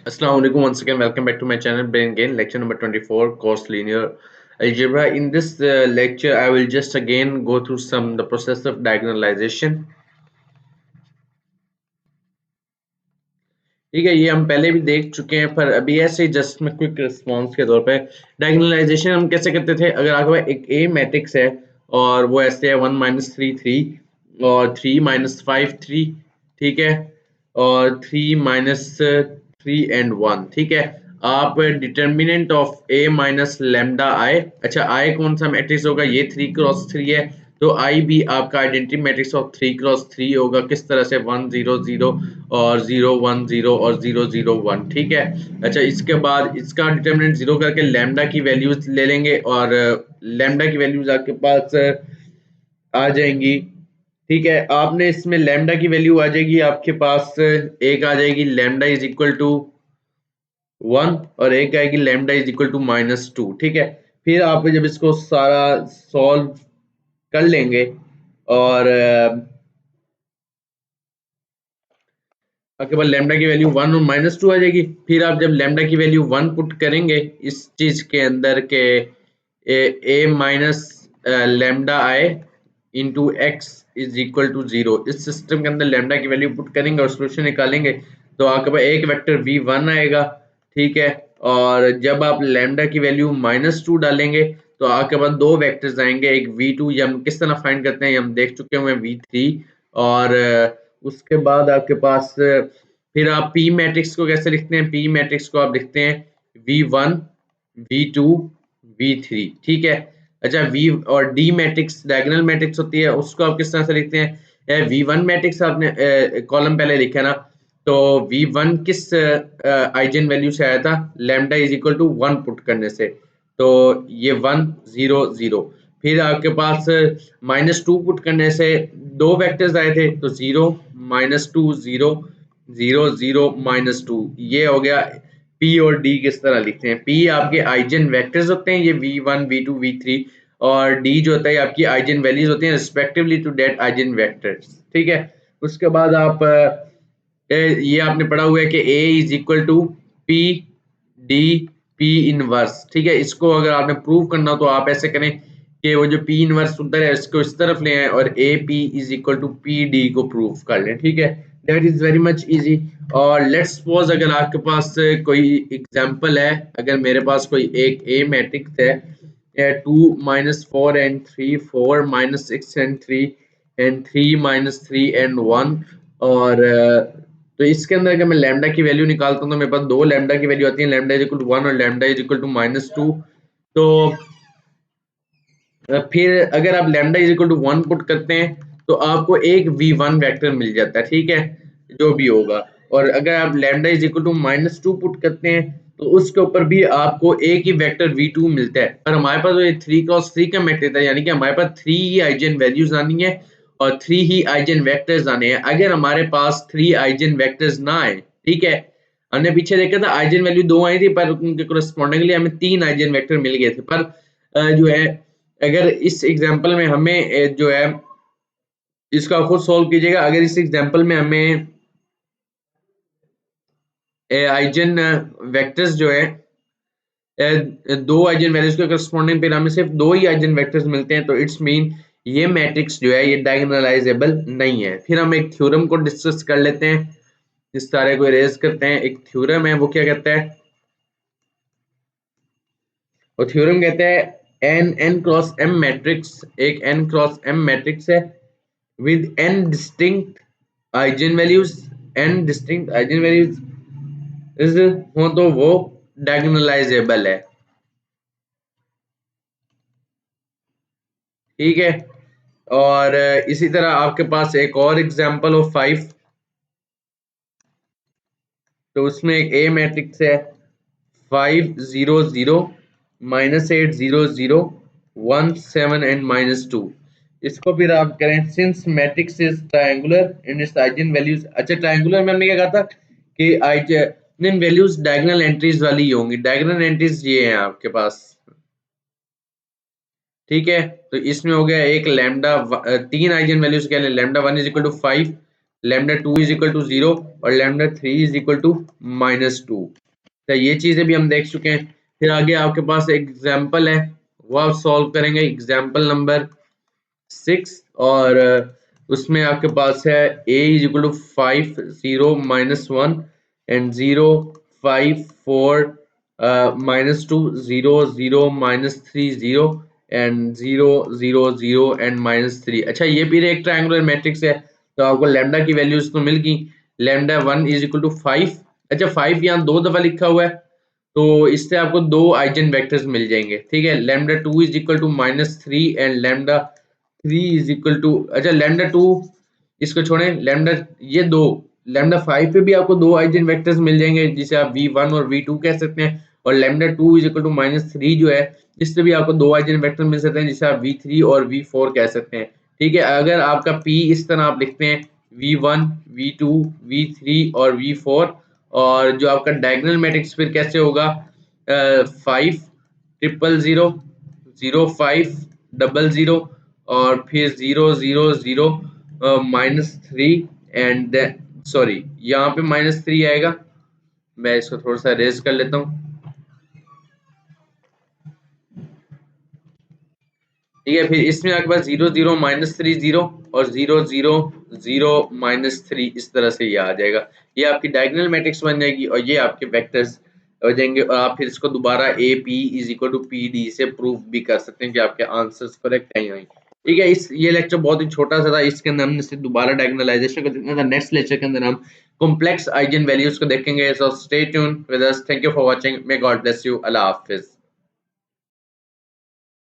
Assalamu alaikum. Once again, welcome back to my channel Brain Gain, lecture number 24, course linear algebra. In this lecture, I will just again go through the process of diagonalization. ठीक है, ये हम पहले भी देख चुके हैं, पर अभी ऐसे जस्ट में क्विक रिस्पॉन्स के तौर पे डायगोनलाइजेशन हम कैसे करते थे। अगर आपके पास एक ए मैट्रिक्स है और वो ऐसे है 1-3 3 और 3-5 3, ठीक है, और 3-3 एंड 1, ठीक है। आप determinant of A minus lambda I, अच्छा आई कौन सा मैट्रिक्स होगा, ये 3x3 है, तो आई भी आपका आइडेंटिटी मैट्रिक्स ऑफ 3x3 होगा। किस तरह से 1-0-0 और 0-1-0 और 0-0-1, ठीक है। अच्छा, इसके बाद इसका डिटर्मिनेंट 0 करके लैम्डा की वैल्यूज ले लेंगे और लैम्डा की वैल्यूज आपके पास आ जाएंगी, ठीक है। आपने इसमें लैम्डा की वैल्यू आ जाएगी आपके पास, एक आ जाएगी लैम्डा इज इक्वल टू 1 और एक आएगी लैम्डा इज इक्वल टू -2, ठीक है। फिर आप जब इसको सारा सॉल्व कर लेंगे और आपके पास लैम्डा की वैल्यू 1 और -2 आ जाएगी। फिर आप जब लैम्डा की वैल्यू 1 पुट करेंगे इस चीज के अंदर के A minus lambda I into x is equal to 0, इस सिस्टम के अंदर लैम्डा की वैल्यू पुट करेंगे और सोल्यूशन निकालेंगे तो आपके पास एक वेक्टर v1 आएगा, ठीक है। और जब आप लैम्डा की वैल्यू -2 डालेंगे तो आपके पास दो वेक्टर्स आएंगे, एक v2, ये हम किस तरह फाइंड करते हैं हम देख चुके हुए हैं, v3, और उसके बाद आपके पास फिर आप पी मैट्रिक्स को कैसे लिखते हैं, पी मैट्रिक्स को आप लिखते हैं v1 v2 v3, ठीक है। अच्छा, वी और डी मैट्रिक्स डायगोनल मैट्रिक्स होती है, उसको आप किस तरह से लिखते हैं, v1 मैट्रिक्स आपने कॉलम पहले लिखा ना, तो v1 किस आइजन वैल्यू से आया था, lambda is equal to 1 put करने से, तो ये 1-0-0। फिर आपके पास -2 पुट करने से दो वेक्टर्स आए थे, तो 0-2-0-0-0-2, ये हो गया। पी और डी किस तरह लिखते हैं, पी आपके आइजन वेक्टर्स होते हैं, ये v1 v2 v3, और डी जो होता है आपकी आइजन वैल्यूज होती हैं respectively to that eigenvectors, ठीक है। उसके बाद आप ये आपने पढ़ा हुआ है कि a is equal to P D P inverse, ठीक है। इसको अगर आपने प्रूव करना तो आप ऐसे करें कि वो जो पी इनवर्स उधर है इसको इस तरफ ले आए और A P is equal to P D को प्रूव कर लें, ठीक है। That is very much easy. और लेट्स सपोज अगर आपके पास कोई एग्जांपल है, अगर मेरे पास कोई एक ए मैट्रिक्स है 2-4 एंड 3 4-6 एंड 3 एंड 3-3 एंड 1, और तो इसके अंदर अगर मैं लैम्डा की वैल्यू निकालता हूँ तो मेरे पास दो लैम्डा की वैल्यू आती है, लैम्डा इज इक्वल टू 1 और लैम्डा इज इक्वल टू -2। तो फिर अगर आप lambda is equal to 1 put करते हैं तो आपको एक v1 वेक्टर मिल जाता है, ठीक है, जो भी होगा। और अगर आप lambda is equal to -2 put करते हैं तो उसके ऊपर भी आपको एक ही वेक्टर v2 मिलता है। पर हमारे पास ये 3x3 का मैट्रिक्स है, यानी कि हमारे पास 3 ही आइजन वैल्यूज आनी है और 3 ही आइजन वेक्टर्स आने हैं। अगर हमारे पास 3 आइजन वेक्टर्स ना आए, ठीक है, हमने पीछे देखा था आइजन वैल्यू 2 आई थी पर उनके कोरेस्पोंडिंगली हमें 3 आइजन वेक्टर मिल गए थे। पर जो है अगर इस एग्जांपल में हमें जो है इसका खुद सॉल्व कीजिएगा, अगर इस एग्जांपल में हमें आइजन वेक्टर्स जो है दो आइजन वैल्यूज के करस्पॉन्डिंग पे हमें सिर्फ दो ही आइजन वेक्टर्स मिलते हैं, तो इट्स मीन ये मैट्रिक्स जो है ये डायगोनलाइजेबल नहीं है। फिर हम एक थ्योरम को डिस्कस कर लेते हैं, इस सारे को इरेज करते हैं। एक थ्योरम है, वो क्या कहता है, और थ्योरम कहता है n क्रॉस m मैट्रिक्स एक n क्रॉस m मैट्रिक्स है with n distinct eigenvalues, n distinct eigenvalues is हो तो वो डायगोनलाइजेबल है, ठीक है। और इसी तरह आपके पास एक और एग्जांपल ऑफ 5, तो उसमें एक ए मैट्रिक्स है 5-0-0 -8-0-0 1-7 एंड -2। इसको फिर आप करें since matrix is triangular and it's eigen values, अच्छा ट्रायंगुलर में हमने क्या कहा था कि आइजन वैल्यूज डायगोनल एंट्रीज वाली ही होंगी, डायगोनल एंट्रीज ये हैं आपके पास, ठीक है। तो इसमें हो गया एक लैम्डा, तीन आइजन वैल्यूज क्या है, lambda 1 is equal to 5, lambda 2 is equal to 0 और लैम्डा 3 इज इक्वल टू -2। तो ये चीजें भी हम देख चुके हैं। फिर आगे आपके पास एग्जाम्पल है, वो आप सॉल्व करेंगे, एग्जाम्पल नंबर 6। और उसमें आपके पास है a is equal to 5 0 -1 and 0 5 4 -2 0 0 -3 0 and 0 0 0 and -3। अच्छा, ये भी एक ट्रायंगुलर मैट्रिक्स है, तो आपको लैम्डा की वैल्यूज तो मिल गई। Lambda 1 is equal to 5। अच्छा, 5 यहाँ 2 दफा लिखा हुआ है, तो इससे आपको 2 आइजन वेक्टर्स मिल जाएंगे। ठीक है, lambda 2 is equal to -3 and lambda 3 is equal to, अच्छा लैम्डा 2 इसको छोड़ें, लैम्डा ये दो, लैम्डा 5 पे भी आपको 2 आइजन वेक्टर्स मिल जाएंगे जिसे आप v1 और v2 कह सकते हैं। और लैम्डा 2 इज इक्वल टू -3 जो है, इससे भी आपको 2 आइजन वेक्टर मिल सकते हैं जिसे आप v3 और v4 कह सकते हैं। ठीक है, अगर आपका p इस तरह आप लिखते हैं v1 v2 v3 और v4, और जो आपका डायगोनल मैट्रिक्स फिर कैसे होगा, 5 ट्रिपल 0 0 5 डबल 0 और फिर 0 0 0 -3 एंड सॉरी यहाँ पे -3 आएगा। मैं इसको थोड़ा सा रेज कर लेता हूँ। ठीक है, फिर इसमें आपके पास 0 0 -3 0 और 0 0 0 -3, इस तरह से ये आ जाएगा। ये आपकी डायगोनल मैट्रिक्स बन जाएगी और ये आपके वेक्टर्स हो जाएंगे। और आप फिर इसको दोबारा A P is equal to P D से प्रूफ भी कर सकते हैं कि आपके आंसर्स करेक्ट हैं या नहीं। ठीक है, इस ये लेक्चर बहुत ही छोटा सा था, इसके अंदर हमने सिर्फ दोबारा डायगोनलाइजेशन को देखना था। नेक्स्ट लेक्चर के अंदर हम कॉम्प्लेक्स आइजन वैल्यूज को देखेंगे। So stay tuned with us. Thank you for watching. May God bless you. Allah Hafiz.